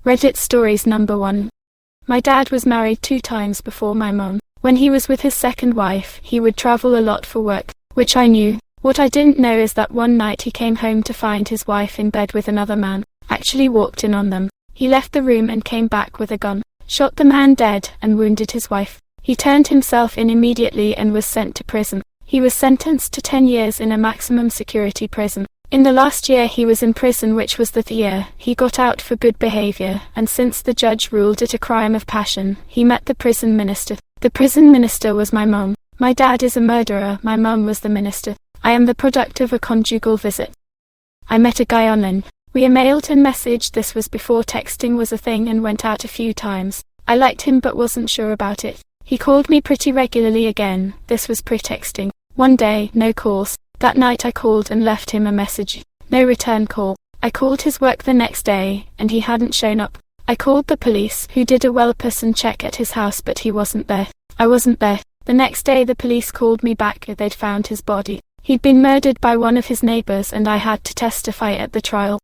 Reddit Stories Number 1. My dad was married 2 times before my mum. When he was with his second wife, he would travel a lot for work, which I knew. What I didn't know is that one night he came home to find his wife in bed with another man, actually walked in on them. He left the room and came back with a gun, shot the man dead, and wounded his wife. He turned himself in immediately and was sent to prison. He was sentenced to 10 years in a maximum security prison. In the last year he was in prison, which was the year he got out for good behavior, and since the judge ruled it a crime of passion, he met the prison minister. The prison minister was my mum. My dad is a murderer, my mum was the minister. I am the product of a conjugal visit. I met a guy online. We emailed and messaged. This was before texting was a thing, and went out a few times. I liked him but wasn't sure about it. He called me pretty regularly again. This was pre-texting. One day, no calls. That night I called and left him a message. No return call. I called his work the next day, and he hadn't shown up. I called the police, who did a well-person check at his house, but he wasn't there. I wasn't there. The next day the police called me back. They'd found his body. He'd been murdered by one of his neighbors, and I had to testify at the trial.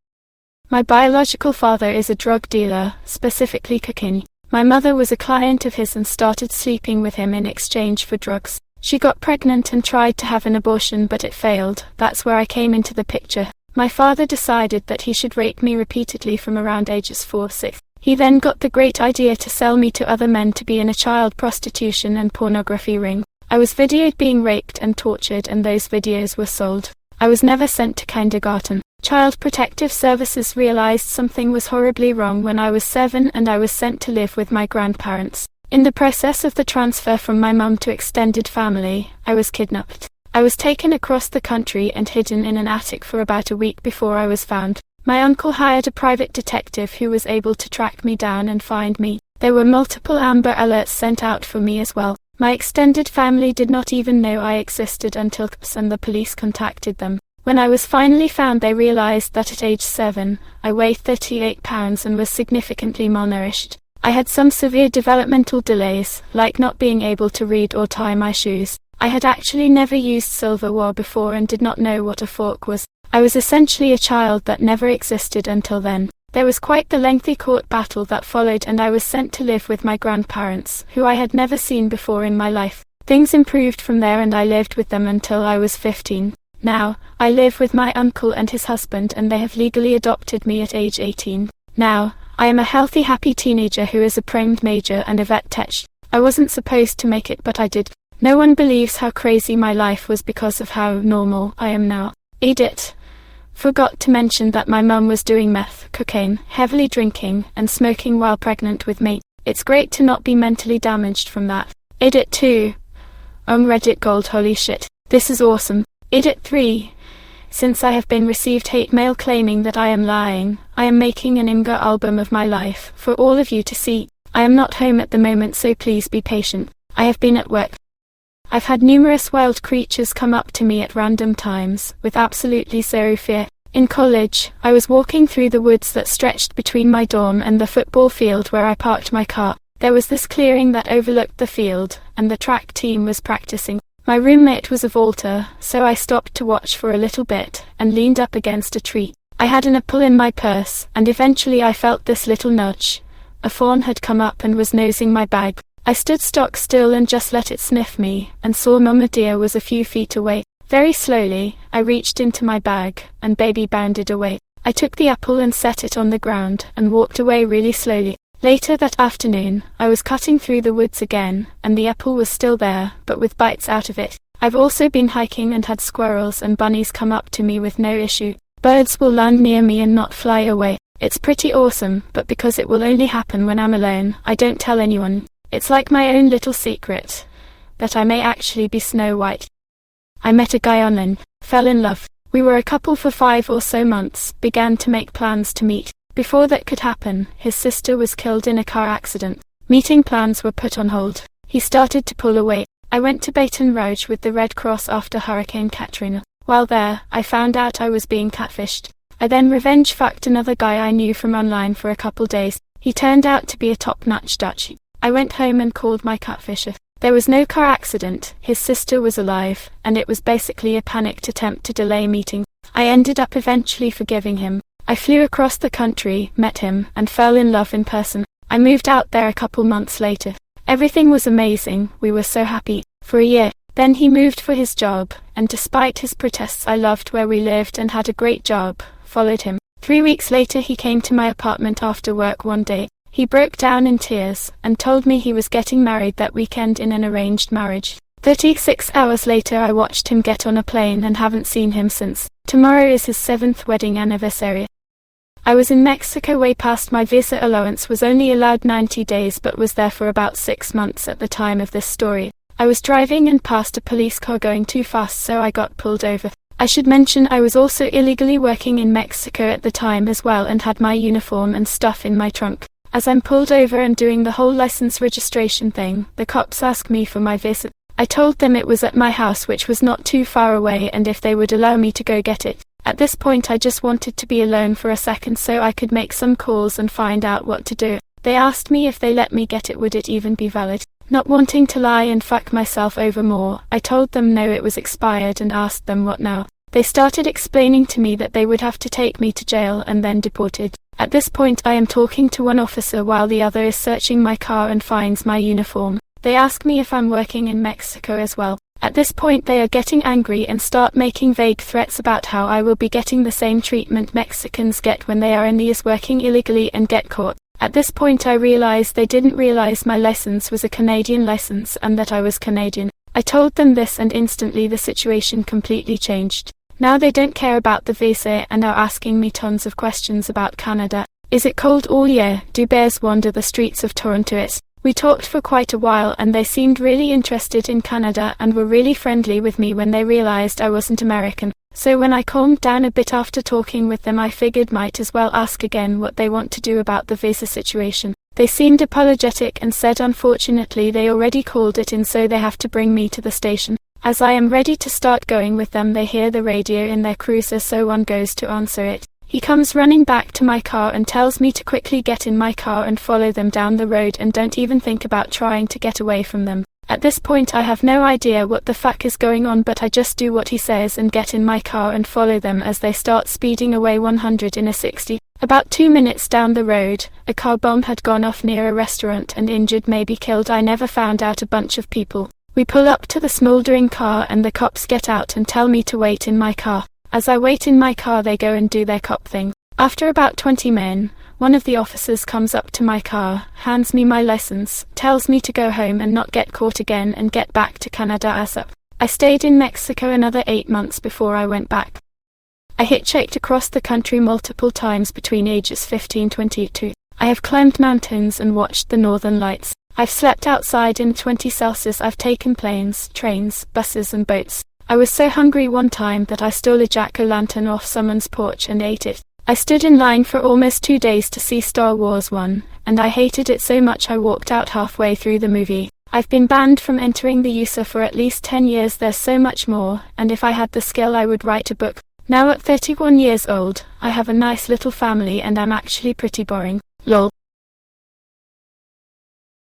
My biological father is a drug dealer, specifically cocaine. My mother was a client of his and started sleeping with him in exchange for drugs. She got pregnant and tried to have an abortion, but it failed. That's where I came into the picture. My father decided that he should rape me repeatedly from around ages 4-6. He then got the great idea to sell me to other men to be in a child prostitution and pornography ring. I was videoed being raped and tortured, and those videos were sold. I was never sent to kindergarten. Child Protective Services realized something was horribly wrong when I was 7, and I was sent to live with my grandparents. In the process of the transfer from my mum to extended family, I was kidnapped. I was taken across the country and hidden in an attic for about a week before I was found. My uncle hired a private detective who was able to track me down and find me. There were multiple Amber Alerts sent out for me as well. My extended family did not even know I existed until CPS and the police contacted them. When I was finally found, they realized that at age 7, I weighed 38 pounds and was significantly malnourished. I had some severe developmental delays, like not being able to read or tie my shoes. I had actually never used silverware before and did not know what a fork was. I was essentially a child that never existed until then. There was quite the lengthy court battle that followed, and I was sent to live with my grandparents, who I had never seen before in my life. Things improved from there, and I lived with them until I was 15. Now, I live with my uncle and his husband, and they have legally adopted me at age 18. Now, I am a healthy, happy teenager who is a primed major and a vet tech. I wasn't supposed to make it, but I did. No one believes how crazy my life was because of how normal I am now. Edit. Forgot to mention that my mum was doing meth, cocaine, heavily drinking, and smoking while pregnant with me. It's great to not be mentally damaged from that. Edit 2. Reddit gold, holy shit. This is awesome. Edit 3. Since I have been received hate mail claiming that I am lying, I am making an Imgur album of my life for all of you to see. I am not home at the moment, so please be patient. I have been at work. I've had numerous wild creatures come up to me at random times, with absolutely zero fear. In college, I was walking through the woods that stretched between my dorm and the football field where I parked my car. There was this clearing that overlooked the field, and the track team was practicing. My roommate was a vaulter, so I stopped to watch for a little bit, and leaned up against a tree. I had an apple in my purse, and eventually I felt this little nudge. A fawn had come up and was nosing my bag. I stood stock still and just let it sniff me, and saw Mama Deer was a few feet away. Very slowly, I reached into my bag, and baby bounded away. I took the apple and set it on the ground, and walked away really slowly. Later that afternoon, I was cutting through the woods again, and the apple was still there, but with bites out of it. I've also been hiking and had squirrels and bunnies come up to me with no issue. Birds will land near me and not fly away. It's pretty awesome, but because it will only happen when I'm alone, I don't tell anyone. It's like my own little secret, that I may actually be Snow White. I met a guy online, fell in love. We were a couple for 5 or so months, began to make plans to meet. Before that could happen, his sister was killed in a car accident. Meeting plans were put on hold. He started to pull away. I went to Baton Rouge with the Red Cross after Hurricane Katrina. While there, I found out I was being catfished. I then revenge fucked another guy I knew from online for a couple days. He turned out to be a top-notch Dutchie. I went home and called my catfisher. There was no car accident, his sister was alive, and it was basically a panicked attempt to delay meeting. I ended up eventually forgiving him. I flew across the country, met him, and fell in love in person. I moved out there a couple months later. Everything was amazing, we were so happy, for a year. Then he moved for his job, and despite his protests I loved where we lived and had a great job, followed him. 3 weeks later he came to my apartment after work one day. He broke down in tears, and told me he was getting married that weekend in an arranged marriage. 36 hours later I watched him get on a plane and haven't seen him since. Tomorrow is his 7th wedding anniversary. I was in Mexico way past my visa allowance, was only allowed 90 days but was there for about 6 months at the time of this story. I was driving and passed a police car going too fast so I got pulled over. I should mention I was also illegally working in Mexico at the time as well and had my uniform and stuff in my trunk. As I'm pulled over and doing the whole license registration thing, the cops asked me for my visa. I told them it was at my house, which was not too far away, and if they would allow me to go get it. At this point I just wanted to be alone for a second so I could make some calls and find out what to do. They asked me if they let me get it would it even be valid. Not wanting to lie and fuck myself over more, I told them no, it was expired, and asked them what now. They started explaining to me that they would have to take me to jail and then deported. At this point I am talking to one officer while the other is searching my car and finds my uniform. They ask me if I'm working in Mexico as well. At this point they are getting angry and start making vague threats about how I will be getting the same treatment Mexicans get when they are in the US working illegally and get caught. At this point I realized they didn't realize my license was a Canadian license and that I was Canadian. I told them this and instantly the situation completely changed. Now they don't care about the visa and are asking me tons of questions about Canada. Is it cold all year? Do bears wander the streets of Toronto? We talked for quite a while and they seemed really interested in Canada and were really friendly with me when they realized I wasn't American. So when I calmed down a bit after talking with them I figured might as well ask again what they want to do about the visa situation. They seemed apologetic and said unfortunately they already called it in so they have to bring me to the station. As I am ready to start going with them they hear the radio in their cruiser so one goes to answer it. He comes running back to my car and tells me to quickly get in my car and follow them down the road and don't even think about trying to get away from them. At this point I have no idea what the fuck is going on but I just do what he says and get in my car and follow them as they start speeding away 100 in a 60. About 2 minutes down the road, a car bomb had gone off near a restaurant and injured maybe killed I never found out a bunch of people. We pull up to the smoldering car and the cops get out and tell me to wait in my car. As I wait in my car they go and do their cop thing. After about 20 men, one of the officers comes up to my car, hands me my license, tells me to go home and not get caught again and get back to Canada ASAP. I stayed in Mexico another 8 months before I went back. I hitchhiked across the country multiple times between ages 15 to 22. I have climbed mountains and watched the northern lights. I've slept outside in 20 Celsius. I've taken planes, trains, buses and boats. I was so hungry one time that I stole a jack-o'-lantern off someone's porch and ate it. I stood in line for almost 2 days to see Star Wars 1, and I hated it so much I walked out halfway through the movie. I've been banned from entering the USA for at least 10 years. There's so much more, and if I had the skill I would write a book. Now at 31 years old, I have a nice little family and I'm actually pretty boring. Lol.